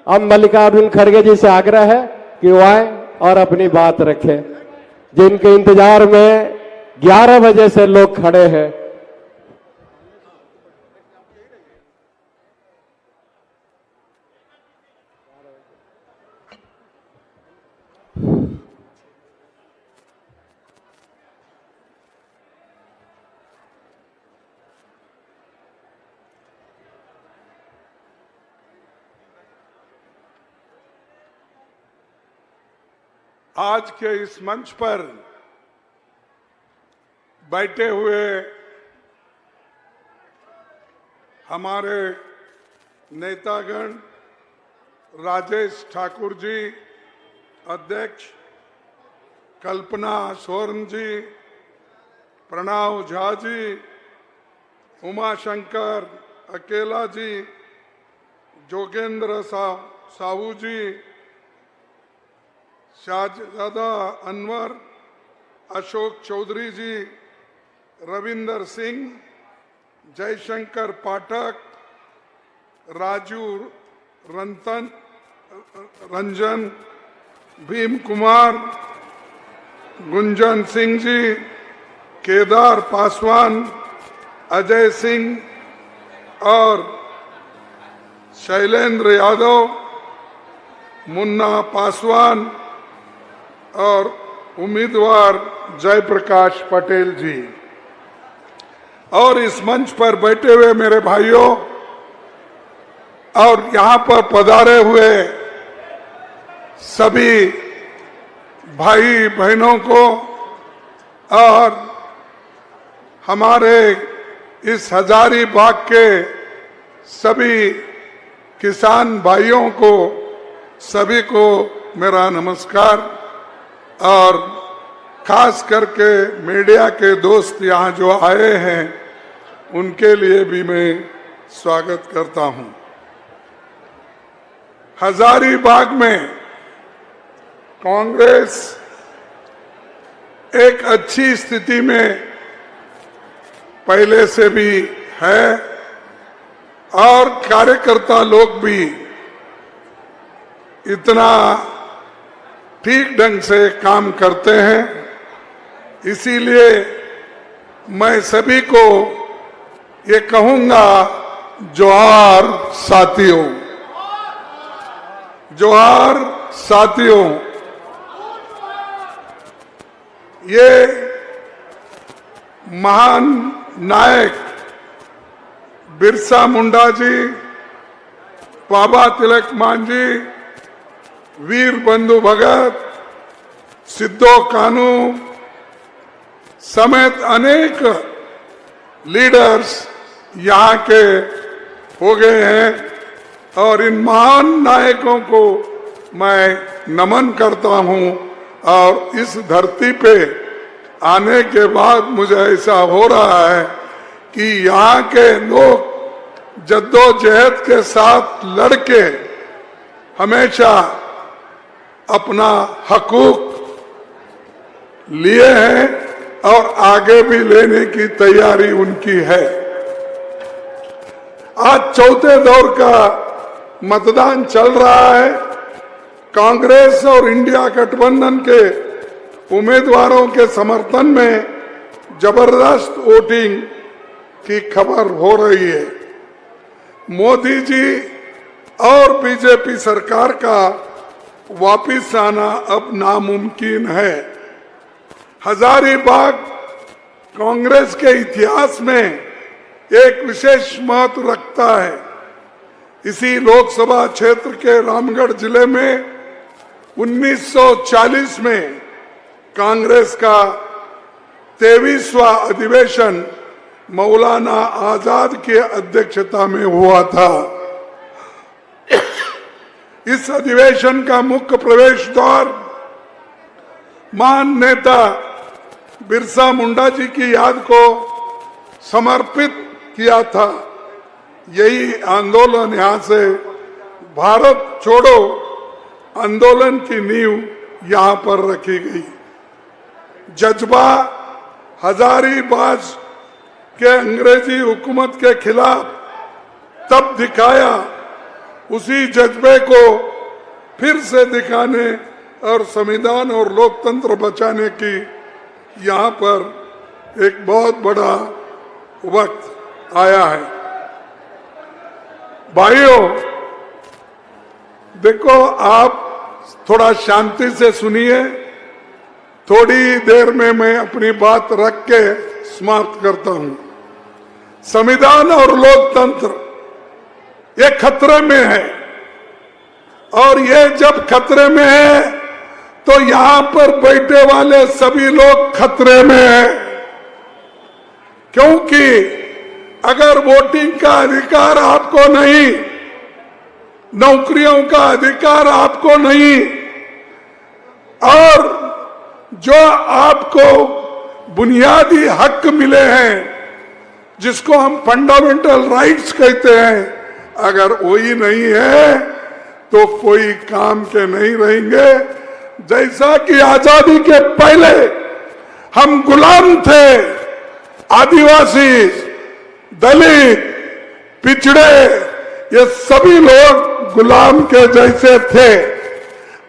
अब मल्लिकार्जुन खड़गे जी से आग्रह है कि वो आए और अपनी बात रखें, जिनके इंतजार में 11 बजे से लोग खड़े हैं। आज के इस मंच पर बैठे हुए हमारे नेतागण, राजेश ठाकुर जी अध्यक्ष, कल्पना स्वर्ण जी, प्रणव झा जी, उमाशंकर अकेला जी, जोगेंद्र साहू जी, शाहजादा अनवर, अशोक चौधरी जी, रविंदर सिंह, जयशंकर पाठक, राजू रंजन, भीम कुमार, गुंजन सिंह जी, केदार पासवान, अजय सिंह और शैलेंद्र यादव, मुन्ना पासवान और उम्मीदवार जयप्रकाश पटेल जी, और इस मंच पर बैठे हुए मेरे भाइयों और यहाँ पर पधारे हुए सभी भाई बहनों को और हमारे इस हजारीबाग के सभी किसान भाइयों को, सभी को मेरा नमस्कार। और खास करके मीडिया के दोस्त यहाँ जो आए हैं उनके लिए भी मैं स्वागत करता हूँ। हजारीबाग में कांग्रेस एक अच्छी स्थिति में पहले से भी है और कार्यकर्ता लोग भी इतना ठीक ढंग से काम करते हैं। इसीलिए मैं सभी को ये कहूंगा, जोहार साथियों, जोहार साथियों। ये महान नायक बिरसा मुंडा जी, बाबा तिलक मान जी, वीर बंधु भगत, सिद्धो कानू समेत अनेक लीडर्स यहाँ के हो गए हैं और इन महान नायकों को मैं नमन करता हूँ। और इस धरती पे आने के बाद मुझे ऐसा हो रहा है कि यहाँ के लोग जद्दोजहद के साथ लड़के हमेशा अपना हकूक लिए हैं और आगे भी लेने की तैयारी उनकी है। आज चौथे दौर का मतदान चल रहा है। कांग्रेस और इंडिया गठबंधन के उम्मीदवारों के समर्थन में जबरदस्त वोटिंग की खबर हो रही है। मोदी जी और बीजेपी सरकार का वापिस आना अब नामुमकिन है। हजारीबाग कांग्रेस के इतिहास में एक विशेष महत्व रखता है। इसी लोकसभा क्षेत्र के रामगढ़ जिले में 1940 में कांग्रेस का 23वां अधिवेशन मौलाना आजाद की अध्यक्षता में हुआ था। इस अधिवेशन का मुख्य प्रवेश द्वार महान नेता बिरसा मुंडा जी की याद को समर्पित किया था। यही आंदोलन यहाँ से भारत छोड़ो आंदोलन की नींव यहाँ पर रखी गई। जज्बा हजारीबाग के अंग्रेजी हुकूमत के खिलाफ तब दिखाया उसी जज्बे को फिर से दिखाने और संविधान और लोकतंत्र बचाने की यहाँ पर एक बहुत बड़ा वक्त आया है। भाइयों, देखो, आप थोड़ा शांति से सुनिए। थोड़ी देर में मैं अपनी बात रख के समाप्त करता हूं। संविधान और लोकतंत्र ये खतरे में है, और ये जब खतरे में है तो यहां पर बैठे वाले सभी लोग खतरे में हैं, क्योंकि अगर वोटिंग का अधिकार आपको नहीं, नौकरियों का अधिकार आपको नहीं, और जो आपको बुनियादी हक मिले हैं, जिसको हम फंडामेंटल राइट्स कहते हैं, अगर वही नहीं है तो कोई काम के नहीं रहेंगे। जैसा कि आजादी के पहले हम गुलाम थे, आदिवासी, दलित, पिछड़े, ये सभी लोग गुलाम के जैसे थे।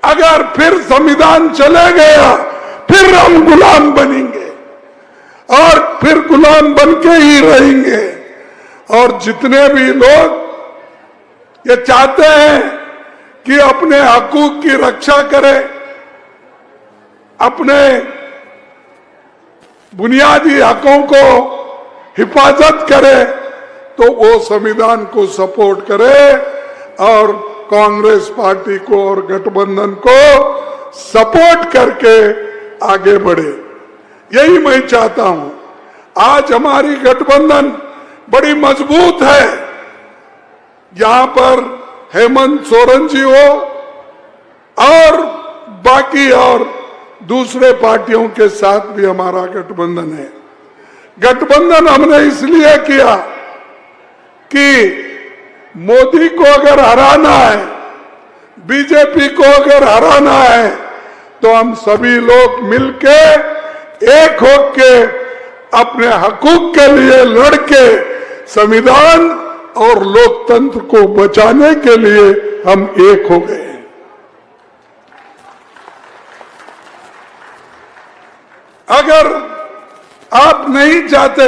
अगर फिर संविधान चले गया, फिर हम गुलाम बनेंगे और फिर गुलाम बन के ही रहेंगे। और जितने भी लोग ये चाहते हैं कि अपने हकूक की रक्षा करें, अपने बुनियादी हकों को हिफाजत करे, तो वो संविधान को सपोर्ट करे और कांग्रेस पार्टी को और गठबंधन को सपोर्ट करके आगे बढ़े। यही मैं चाहता हूं। आज हमारी गठबंधन बड़ी मजबूत है। यहां पर हेमंत सोरेन जी हो और बाकी और दूसरे पार्टियों के साथ भी हमारा गठबंधन है। गठबंधन हमने इसलिए किया कि मोदी को अगर हराना है, बीजेपी को अगर हराना है, तो हम सभी लोग मिलके एक होके अपने हकूक के लिए लड़के संविधान और लोकतंत्र को बचाने के लिए हम एक हो गए। अगर आप नहीं चाहते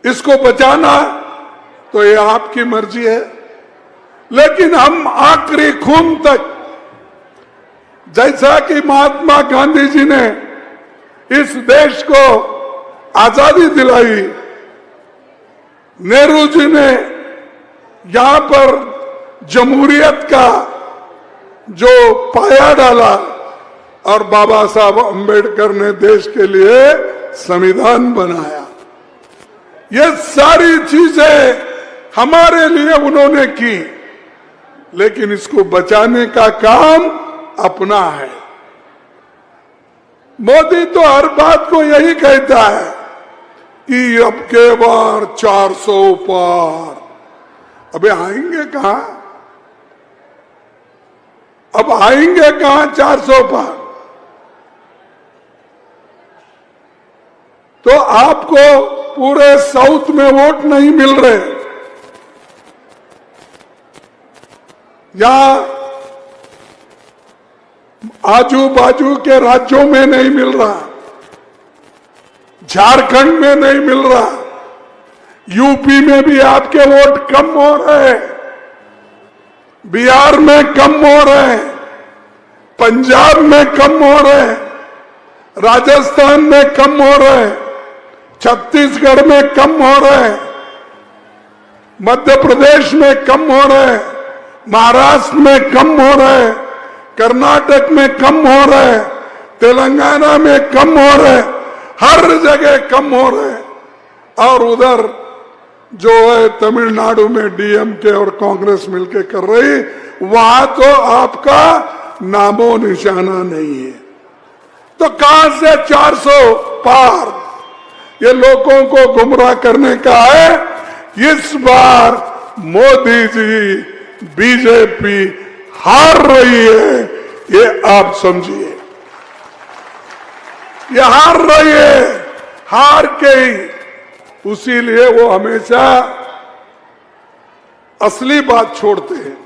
इसको बचाना तो ये आपकी मर्जी है, लेकिन हम आखिरी खून तक, जैसा कि महात्मा गांधी जी ने इस देश को आजादी दिलाई, नेहरू जी ने यहां पर जमहूरियत का जो पाया डाला, और बाबा साहब अंबेडकर ने देश के लिए संविधान बनाया। ये सारी चीजें हमारे लिए उन्होंने की, लेकिन इसको बचाने का काम अपना है। मोदी तो हर बात को यही कहता है कि अब के बार 400 पार। अबे आएंगे कहां? अब आएंगे कहां 400 पार? तो आपको पूरे साउथ में वोट नहीं मिल रहे, या आजू बाजू के राज्यों में नहीं मिल रहा, झारखंड में नहीं मिल रहा, यूपी में भी आपके वोट कम हो रहे हैं, बिहार में कम हो रहे हैं, पंजाब में कम हो रहे हैं, राजस्थान में कम हो रहे हैं, छत्तीसगढ़ में कम हो रहे हैं, मध्य प्रदेश में कम हो रहे हैं, महाराष्ट्र में कम हो रहे हैं, कर्नाटक में कम हो रहे हैं, तेलंगाना में कम हो रहे हैं, हर जगह कम हो रहे हैं। और उधर जो है तमिलनाडु में डीएमके और कांग्रेस मिलके कर रही, वहां तो आपका नामो निशाना नहीं है। तो कहां से 400 पार? ये लोगों को गुमराह करने का है। इस बार मोदी जी, बीजेपी हार रही है, ये आप समझिए। ये हार रही है, हार के ही, उसी लिए वो हमेशा असली बात छोड़ते हैं।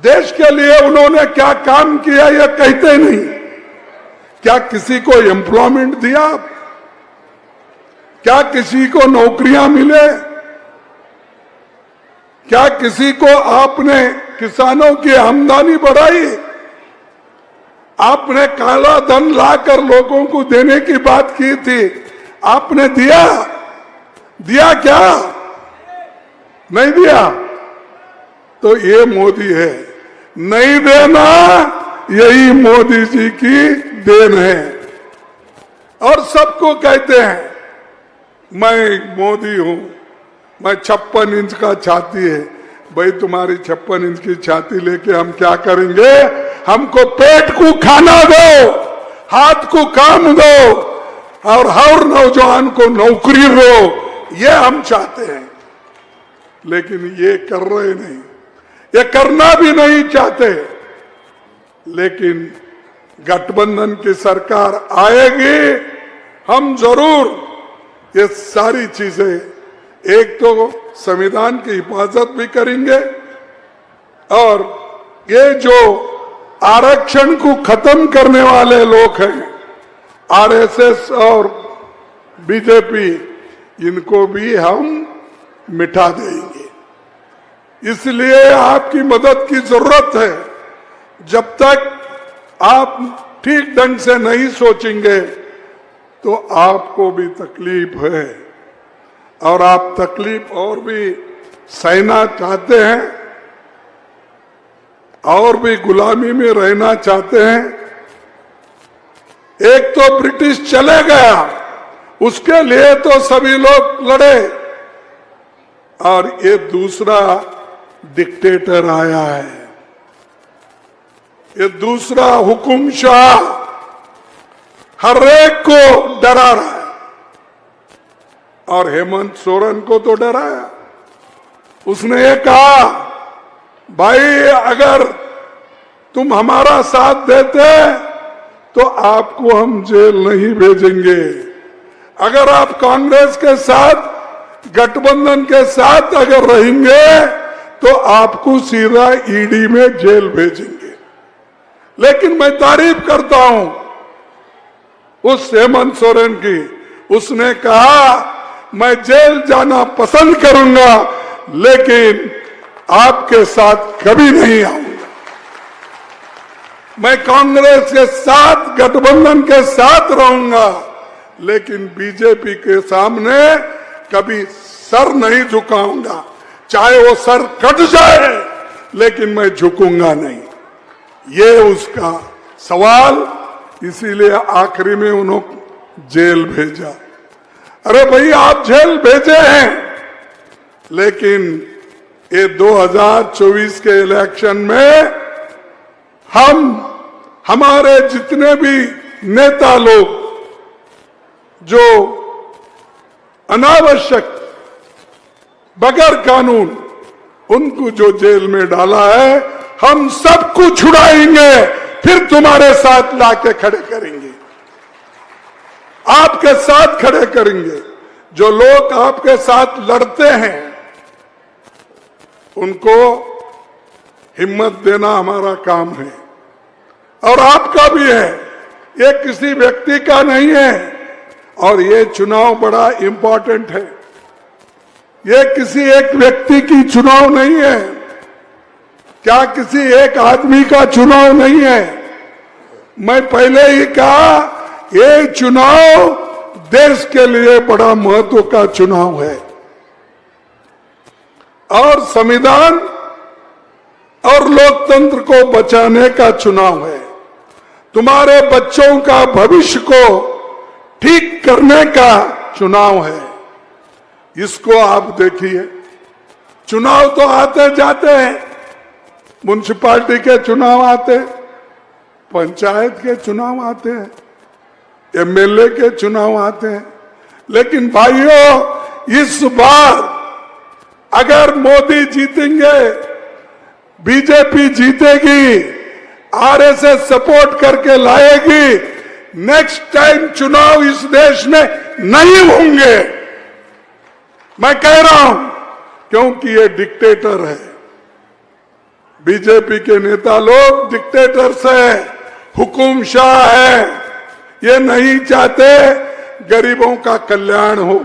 देश के लिए उन्होंने क्या काम किया यह कहते नहीं। क्या किसी को एम्प्लॉयमेंट दिया? क्या किसी को नौकरियां मिले? क्या किसी को आपने किसानों की आमदनी बढ़ाई? आपने काला धन लाकर लोगों को देने की बात की थी, आपने दिया? दिया क्या? नहीं दिया। तो ये मोदी है, नहीं देना यही मोदी जी की देन है। और सबको कहते हैं मैं मोदी हूं, मैं 56 इंच का छाती है। भाई तुम्हारी 56 इंच की छाती लेके हम क्या करेंगे? हमको पेट को खाना दो, हाथ को काम दो और हर नौजवान को नौकरी दो, ये हम चाहते हैं। लेकिन ये कर रहे नहीं, ये करना भी नहीं चाहते। लेकिन गठबंधन की सरकार आएगी, हम जरूर ये सारी चीजें, एक तो संविधान की हिफाजत भी करेंगे और ये जो आरक्षण को खत्म करने वाले लोग हैं, आरएसएस और बीजेपी, इनको भी हम मिटा देंगे। इसलिए आपकी मदद की जरूरत है। जब तक आप ठीक ढंग से नहीं सोचेंगे तो आपको भी तकलीफ है और आप तकलीफ और भी सहना चाहते हैं और भी गुलामी में रहना चाहते हैं। एक तो ब्रिटिश चले गया, उसके लिए तो सभी लोग लड़े, और ये दूसरा डिक्टेटर आया है, ये दूसरा हुकुमशाह हर एक को डरा रहा है। और हेमंत सोरेन को तो डराया। उसने ये कहा, भाई अगर तुम हमारा साथ देते तो आपको हम जेल नहीं भेजेंगे, अगर आप कांग्रेस के साथ, गठबंधन के साथ अगर रहेंगे तो आपको सीधा ईडी में जेल भेजेंगे। लेकिन मैं तारीफ करता हूं उस हेमंत सोरेन की। उसने कहा मैं जेल जाना पसंद करूंगा लेकिन आपके साथ कभी नहीं आऊंगा। मैं कांग्रेस के साथ, गठबंधन के साथ रहूंगा लेकिन बीजेपी के सामने कभी सर नहीं झुकाऊंगा। चाहे वो सर कट जाए लेकिन मैं झुकूंगा नहीं। ये उसका सवाल, इसीलिए आखिरी में उन्होंने जेल भेजा। अरे भाई आप जेल भेजे हैं, लेकिन ये 2024 के इलेक्शन में हमारे जितने भी नेता लोग जो अनावश्यक बगैर कानून उनको जो जेल में डाला है, हम सबको छुड़ाएंगे, फिर तुम्हारे साथ लाके खड़े करेंगे, आपके साथ खड़े करेंगे। जो लोग आपके साथ लड़ते हैं उनको हिम्मत देना हमारा काम है और आपका भी है। ये किसी व्यक्ति का नहीं है और ये चुनाव बड़ा इंपॉर्टेंट है। ये किसी एक व्यक्ति की चुनाव नहीं है, क्या किसी एक आदमी का चुनाव नहीं है। मैं पहले ही कहा, ये चुनाव देश के लिए बड़ा महत्व का चुनाव है और संविधान और लोकतंत्र को बचाने का चुनाव है। तुम्हारे बच्चों का भविष्य को ठीक करने का चुनाव है। इसको आप देखिए, चुनाव तो आते जाते हैं, म्युनिसिपैलिटी के चुनाव आते, पंचायत के चुनाव आते हैं, एमएलए के चुनाव आते हैं, लेकिन भाइयों इस बार अगर मोदी जीतेंगे, बीजेपी जीतेगी, आरएसएस सपोर्ट करके लाएगी, नेक्स्ट टाइम चुनाव इस देश में नहीं होंगे। मैं कह रहा हूं क्योंकि ये डिक्टेटर है। बीजेपी के नेता लोग डिक्टेटर्स है, हुकुमशाह है। ये नहीं चाहते गरीबों का कल्याण हो।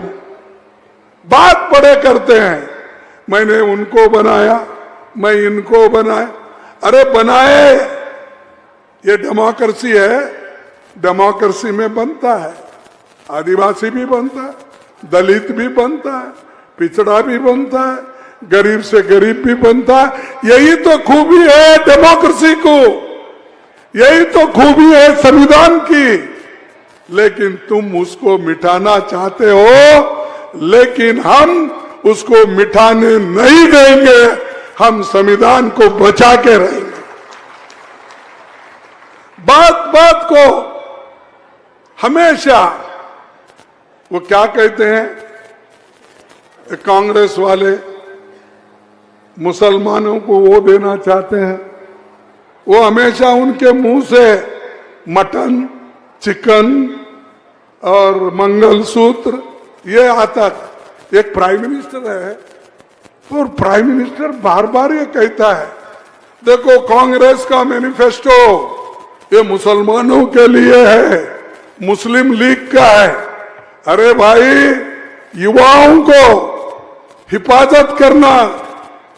बात बड़े करते हैं, मैंने उनको बनाया, मैं इनको बनाया। अरे बनाए, ये डेमोक्रेसी है। डेमोक्रेसी में बनता है, आदिवासी भी बनता है, दलित भी बनता है, पिछड़ा भी बनता है, गरीब से गरीब भी बनता है। यही तो खूबी है डेमोक्रेसी को, यही तो खूबी है संविधान की। लेकिन तुम उसको मिटाना चाहते हो, लेकिन हम उसको मिटाने नहीं देंगे। हम संविधान को बचा के रहेंगे। बात बात को हमेशा वो क्या कहते हैं कांग्रेस वाले, मुसलमानों को वो देना चाहते हैं। वो हमेशा उनके मुंह से मटन, चिकन और मंगलसूत्र ये आता। एक प्राइम मिनिस्टर है और प्राइम मिनिस्टर बार बार ये कहता है, देखो कांग्रेस का मैनिफेस्टो ये मुसलमानों के लिए है, मुस्लिम लीग का है। अरे भाई, युवाओं को हिफाजत करना,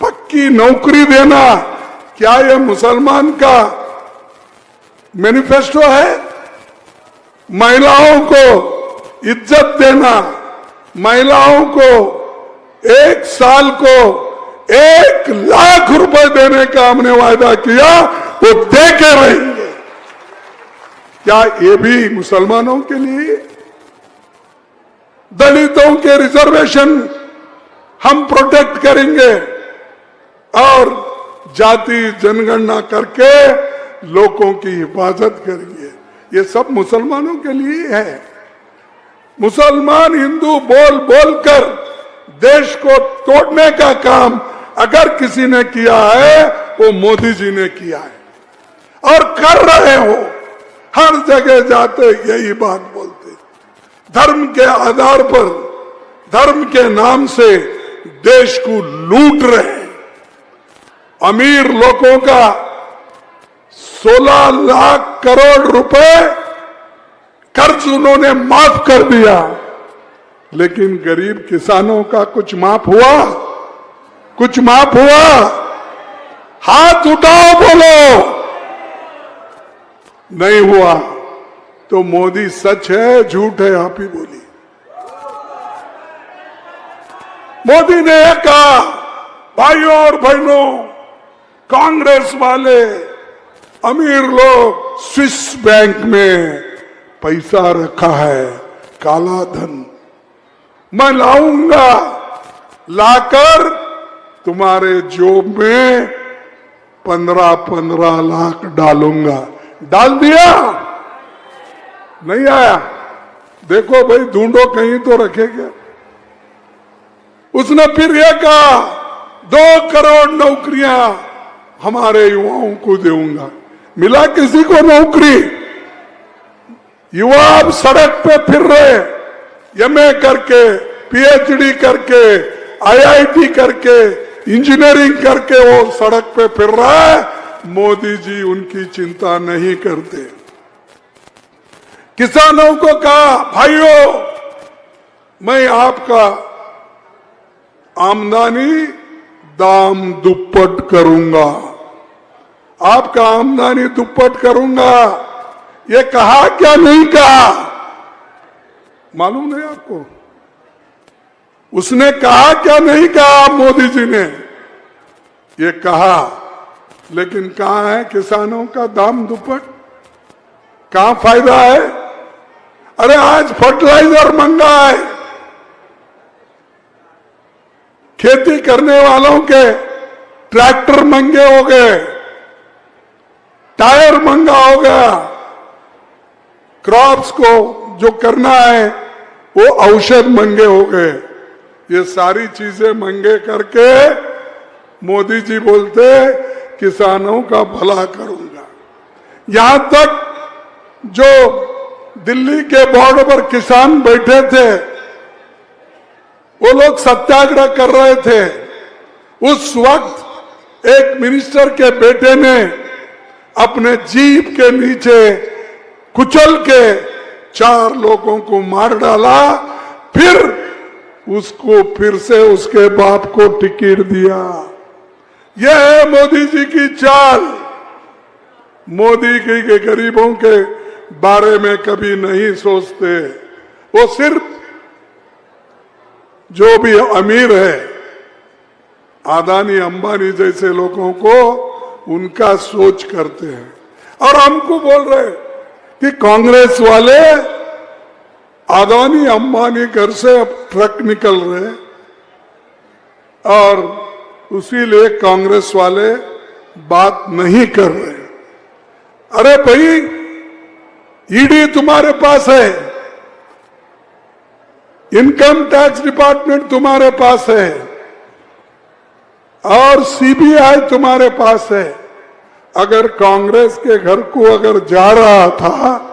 पक्की नौकरी देना, क्या ये मुसलमान का मैनिफेस्टो है? महिलाओं को इज्जत देना, महिलाओं को एक साल को 1 लाख रुपए देने का हमने वायदा किया, वो दे के रहेंगे। क्या ये भी मुसलमानों के लिए? दलितों के रिजर्वेशन हम प्रोटेक्ट करेंगे और जाति जनगणना करके लोगों की हिफाजत करेंगे। ये सब मुसलमानों के लिए है। मुसलमान हिंदू बोल बोल कर देश को तोड़ने का काम अगर किसी ने किया है, वो मोदी जी ने किया है और कर रहे हो। हर जगह जाते यही बात बोलते, धर्म के आधार पर, धर्म के नाम से देश को लूट रहे हैं। अमीर लोगों का 16 लाख करोड़ रुपए कर्ज उन्होंने माफ कर दिया, लेकिन गरीब किसानों का कुछ माफ हुआ? कुछ माफ हुआ? हाथ उठाओ, बोलो। नहीं हुआ। तो मोदी सच है झूठ है, आप ही बोलिए। मोदी ने यह कहा, भाइयों और बहनों, कांग्रेस वाले अमीर लोग स्विस बैंक में पैसा रखा है, काला धन, मैं लाऊंगा, लाकर तुम्हारे जेब में 15-15 लाख डालूंगा। डाल दिया? नहीं आया? देखो भाई, ढूंढो कहीं तो रखे क्या। उसने फिर यह कहा, 2 करोड़ नौकरियां हमारे युवाओं को दूंगा। मिला किसी को नौकरी? युवा अब सड़क पे फिर रहे, एमए करके, पीएचडी करके, आईआईटी करके, इंजीनियरिंग करके वो सड़क पे फिर रहा है। मोदी जी उनकी चिंता नहीं करते। किसानों को कहा, भाइयों, मैं आपका आमदनी दाम दुप्पट करूंगा, आपका आमदनी दुप्पट करूंगा। ये कहा क्या नहीं कहा? मालूम नहीं आपको? उसने कहा क्या नहीं कहा? मोदी जी ने ये कहा, लेकिन कहां है किसानों का दाम दुप्पट? कहां फायदा है? अरे आज फर्टिलाइजर महंगा है, खेती करने वालों के ट्रैक्टर महंगे हो गए, टायर महंगा हो गया, क्रॉप्स को जो करना है वो औषध महंगे हो गए। ये सारी चीजें महंगे करके मोदी जी बोलते किसानों का भला करूंगा। यहां तक जो दिल्ली के बॉर्डर पर किसान बैठे थे, वो लोग सत्याग्रह कर रहे थे उस वक्त एक मिनिस्टर के बेटे ने अपने जीप के नीचे कुचल के 4 लोगों को मार डाला, फिर उसको फिर से उसके बाप को टिकट दिया। यह है मोदी जी की चाल। मोदी जी के गरीबों के बारे में कभी नहीं सोचते। वो सिर्फ जो भी अमीर है, अदानी अंबानी जैसे लोगों को उनका सोच करते हैं। और हमको बोल रहे कि कांग्रेस वाले अदानी अंबानी घर से अब ट्रक निकल रहे और उसीलिए कांग्रेस वाले बात नहीं कर रहे। अरे भाई, ईडी तुम्हारे पास है, इनकम टैक्स डिपार्टमेंट तुम्हारे पास है और सीबीआई तुम्हारे पास है। अगर कांग्रेस के घर को अगर जा रहा था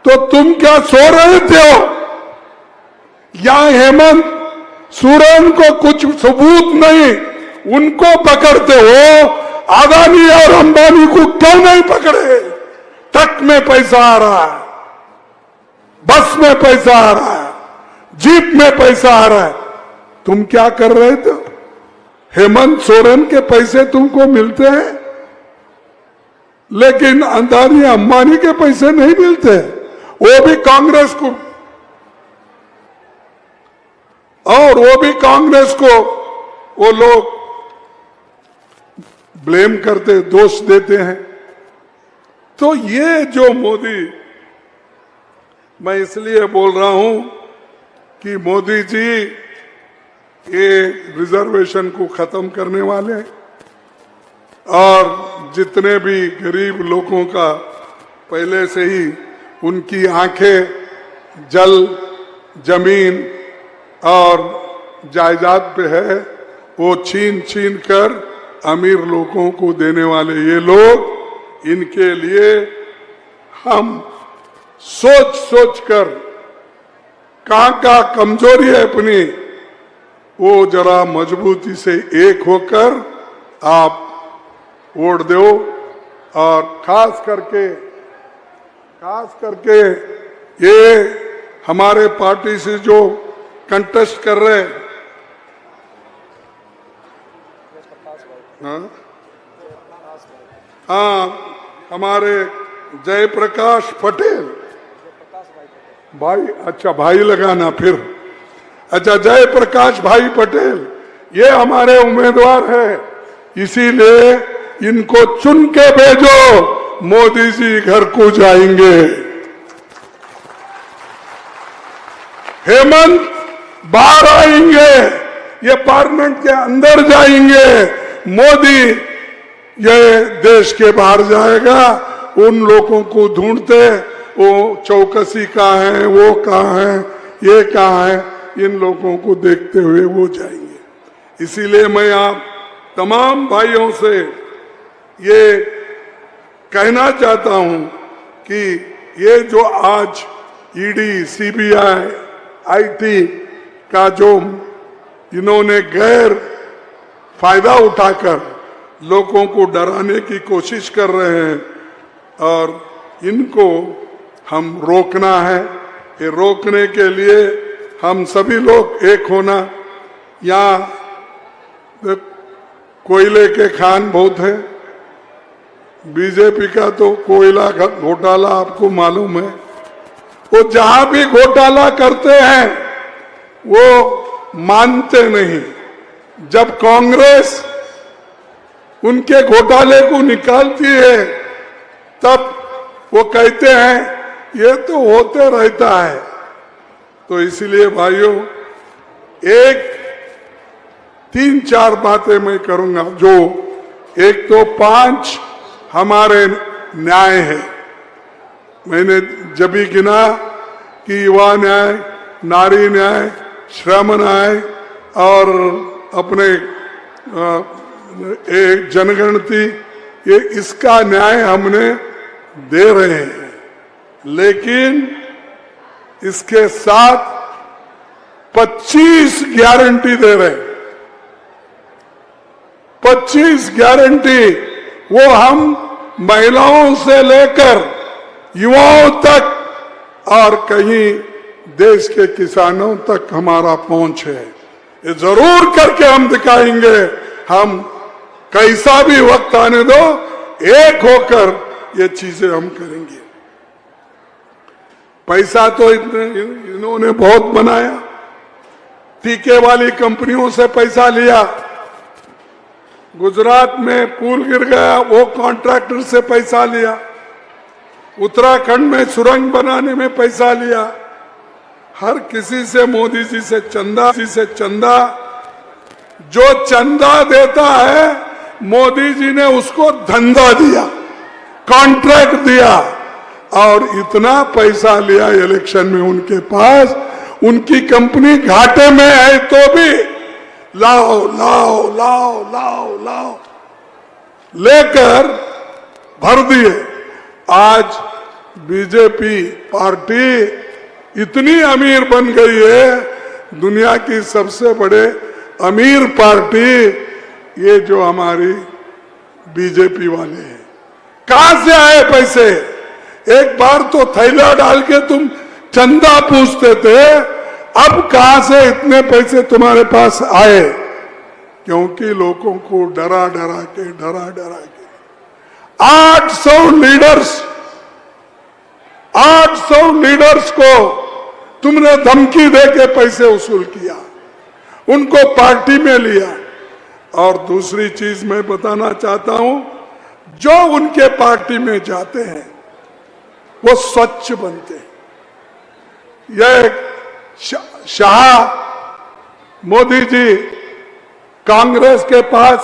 तो तुम क्या सो रहे थे? या हेमंत सोरेन को कुछ सबूत नहीं, उनको पकड़ते हो, अदानी और अंबानी को क्यों नहीं पकड़े? ट्रक में पैसा आ रहा है, बस में पैसा आ रहा है, जीप में पैसा आ रहा है, तुम क्या कर रहे थे? हेमंत सोरेन के पैसे तुमको मिलते हैं, लेकिन अदानी अंबानी के पैसे नहीं मिलते। वो भी कांग्रेस को, और वो भी कांग्रेस को वो लोग ब्लेम करते, दोष देते हैं। तो ये जो मोदी, मैं इसलिए बोल रहा हूं कि मोदी जी ये रिजर्वेशन को खत्म करने वाले हैं और जितने भी गरीब लोगों का पहले से ही उनकी आंखें जल, जमीन और जायदाद पे है, वो छीन छीन कर अमीर लोगों को देने वाले ये लोग, इनके लिए हम सोच सोच कर कहां कमजोरी है अपनी, वो जरा मजबूती से एक होकर आप वोट दो। और खास करके ये हमारे पार्टी से जो कंटेस्ट कर रहे हैं, हमारे जयप्रकाश पटेल भाई, अच्छा भाई लगाना फिर, अच्छा जयप्रकाश भाई पटेल ये हमारे उम्मीदवार है, इसीलिए इनको चुन के भेजो, मोदी जी घर को जाएंगे। हेमंत बाहर आएंगे, ये पार्लियामेंट के अंदर जाएंगे, मोदी ये देश के बाहर जाएगा। उन लोगों को ढूंढते, वो चौकसी कहाँ है, वो कहाँ है, ये कहाँ है, इन लोगों को देखते हुए वो जाएंगे। इसीलिए मैं आप तमाम भाइयों से ये कहना चाहता हूं कि ये जो आज ईडी, सीबीआई, आईटी का जो इन्होंने गैर फायदा उठाकर लोगों को डराने की कोशिश कर रहे हैं, और इनको हम रोकना है। ये रोकने के लिए हम सभी लोग एक होना। यहाँ कोयले के खान बहुत है, बीजेपी का तो कोयला घोटाला आपको मालूम है। वो जहां भी घोटाला करते हैं वो मानते नहीं। जब कांग्रेस उनके घोटाले को निकालती है तब वो कहते हैं ये तो होते रहता है। तो इसलिए भाइयों, एक 3-4 बातें मैं करूंगा। जो एक तो 5 हमारे न्याय है, मैंने जब भी गिना कि युवा न्याय, नारी न्याय, श्रम न्याय और अपने एक जनगणति, ये इसका न्याय हमने दे रहे हैं, लेकिन इसके साथ 25 गारंटी दे रहे हैं। 25 गारंटी वो हम महिलाओं से लेकर युवाओं तक और कहीं देश के किसानों तक हमारा पहुंच है। ये जरूर करके हम दिखाएंगे। हम कैसा भी वक्त आने दो, एक होकर ये चीजें हम करेंगे। पैसा तो इन्होंने बहुत बनाया, टीके वाली कंपनियों से पैसा लिया, गुजरात में पुल गिर गया वो कॉन्ट्रैक्टर से पैसा लिया, उत्तराखंड में सुरंग बनाने में पैसा लिया, हर किसी से मोदी जी से चंदा जो चंदा देता है मोदी जी ने उसको धंधा दिया, कॉन्ट्रैक्ट दिया और इतना पैसा लिया इलेक्शन में उनके पास, उनकी कंपनी घाटे में है तो भी लाओ लाओ लाओ लाओ लाओ लेकर भर दिए। आज बीजेपी पार्टी इतनी अमीर बन गई है, दुनिया की सबसे बड़े अमीर पार्टी ये जो हमारी बीजेपी वाले हैं। कहां से आए पैसे? एक बार तो थैला डाल के तुम चंदा पूछते थे, अब कहां से इतने पैसे तुम्हारे पास आए? क्योंकि लोगों को डरा डरा के 800 लीडर्स को तुमने धमकी दे के पैसे वसूल किया, उनको पार्टी में लिया। और दूसरी चीज मैं बताना चाहता हूं, जो उनके पार्टी में जाते हैं वो स्वच्छ बनते हैं। यह शाह मोदी जी कांग्रेस के पास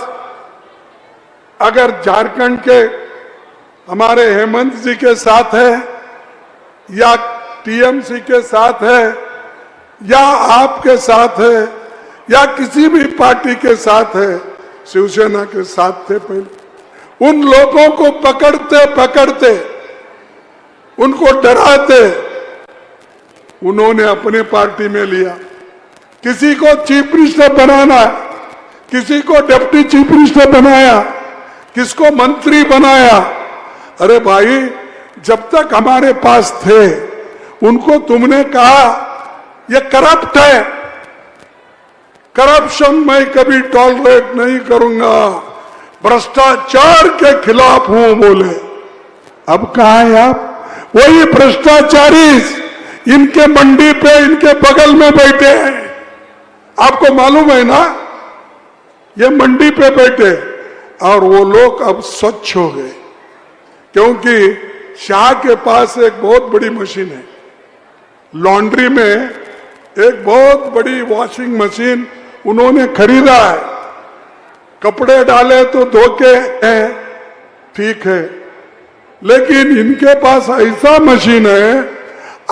अगर झारखंड के हमारे हेमंत जी के साथ है या टीएमसी के साथ है या आपके साथ है या किसी भी पार्टी के साथ है, शिवसेना के साथ थे पहले, उन लोगों को पकड़ते उनको डराते उन्होंने अपने पार्टी में लिया। किसी को चीफ मिनिस्टर बनाना, किसी को डिप्टी चीफ मिनिस्टर बनाया, किसको मंत्री बनाया। अरे भाई, जब तक हमारे पास थे उनको तुमने कहा ये करप्ट है, करप्शन मैं कभी टॉलरेट नहीं करूंगा, भ्रष्टाचार के खिलाफ हूं बोले। अब कहा है आप? वही भ्रष्टाचारी इनके मंडी पे इनके बगल में बैठे हैं, आपको मालूम है ना, ये मंडी पे बैठे। और वो लोग अब स्वच्छ हो गए क्योंकि शाह के पास एक बहुत बड़ी मशीन है, लॉन्ड्री में एक बहुत बड़ी वॉशिंग मशीन उन्होंने खरीदा है। कपड़े डाले तो धोके हैं, ठीक है, लेकिन इनके पास ऐसा मशीन है,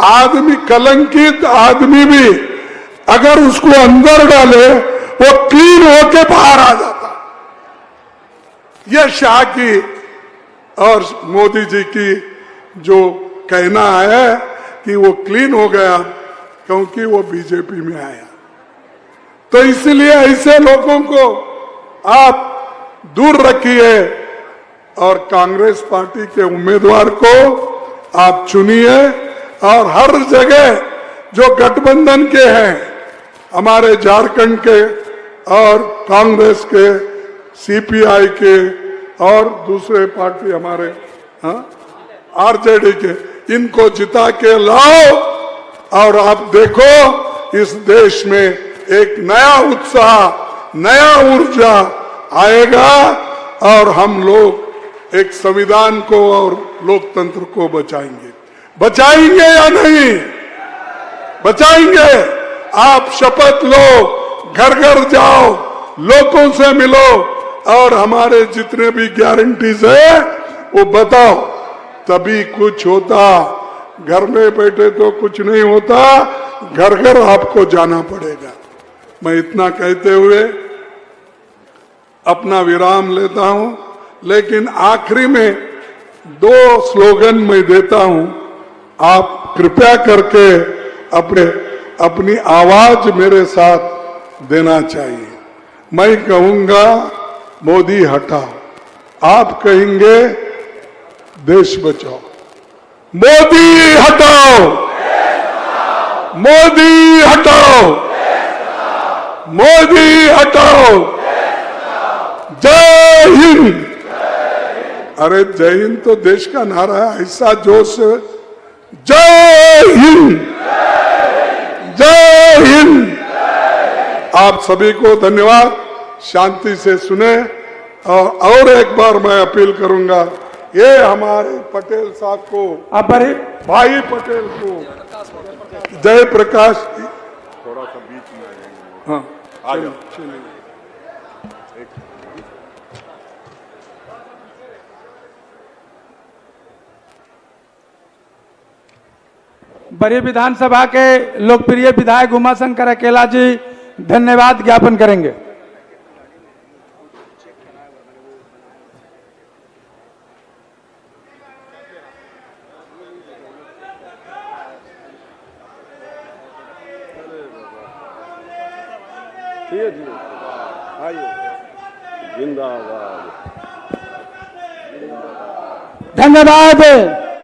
आदमी कलंकित आदमी भी अगर उसको अंदर डाले वो क्लीन होके बाहर आ जाता। यह शाह की और मोदी जी की जो कहना है कि वो क्लीन हो गया क्योंकि वो बीजेपी में आया। तो इसलिए ऐसे लोगों को आप दूर रखिए और कांग्रेस पार्टी के उम्मीदवार को आप चुनिए। और हर जगह जो गठबंधन के हैं, हमारे झारखंड के और कांग्रेस के, सीपीआई के और दूसरे पार्टी हमारे आरजेडी के, इनको जिता के लाओ और आप देखो इस देश में एक नया उत्साह, नया ऊर्जा आएगा और हम लोग एक संविधान को और लोकतंत्र को बचाएंगे। बचाएंगे या नहीं? बचाएंगे। आप शपथ लो, घर घर जाओ, लोगों से मिलो और हमारे जितने भी गारंटीज है वो बताओ, तभी कुछ होता। घर में बैठे तो कुछ नहीं होता, घर घर आपको जाना पड़ेगा। मैं इतना कहते हुए अपना विराम लेता हूं, लेकिन आखिरी में 2 स्लोगन मैं देता हूं, आप कृपया करके अपनी आवाज मेरे साथ देना चाहिए। मैं कहूंगा, मोदी हटाओ, आप कहेंगे देश बचाओ। मोदी हटाओ, मोदी हटाओ, मोदी हटाओ, जय हिंद। अरे जय हिंद तो देश का नारा है, ऐसा जोश से जय हिंद, जय हिंद। आप सभी को धन्यवाद, शांति से सुने। और एक बार मैं अपील करूंगा, ये हमारे पटेल साहब को, भाई पटेल को, जय प्रकाश, थोड़ा सा बीच में आ, हाँ आ जाओ, बड़ी विधानसभा के लोकप्रिय विधायक उमाशंकर अकेला जी धन्यवाद ज्ञापन करेंगे। धन्यवाद।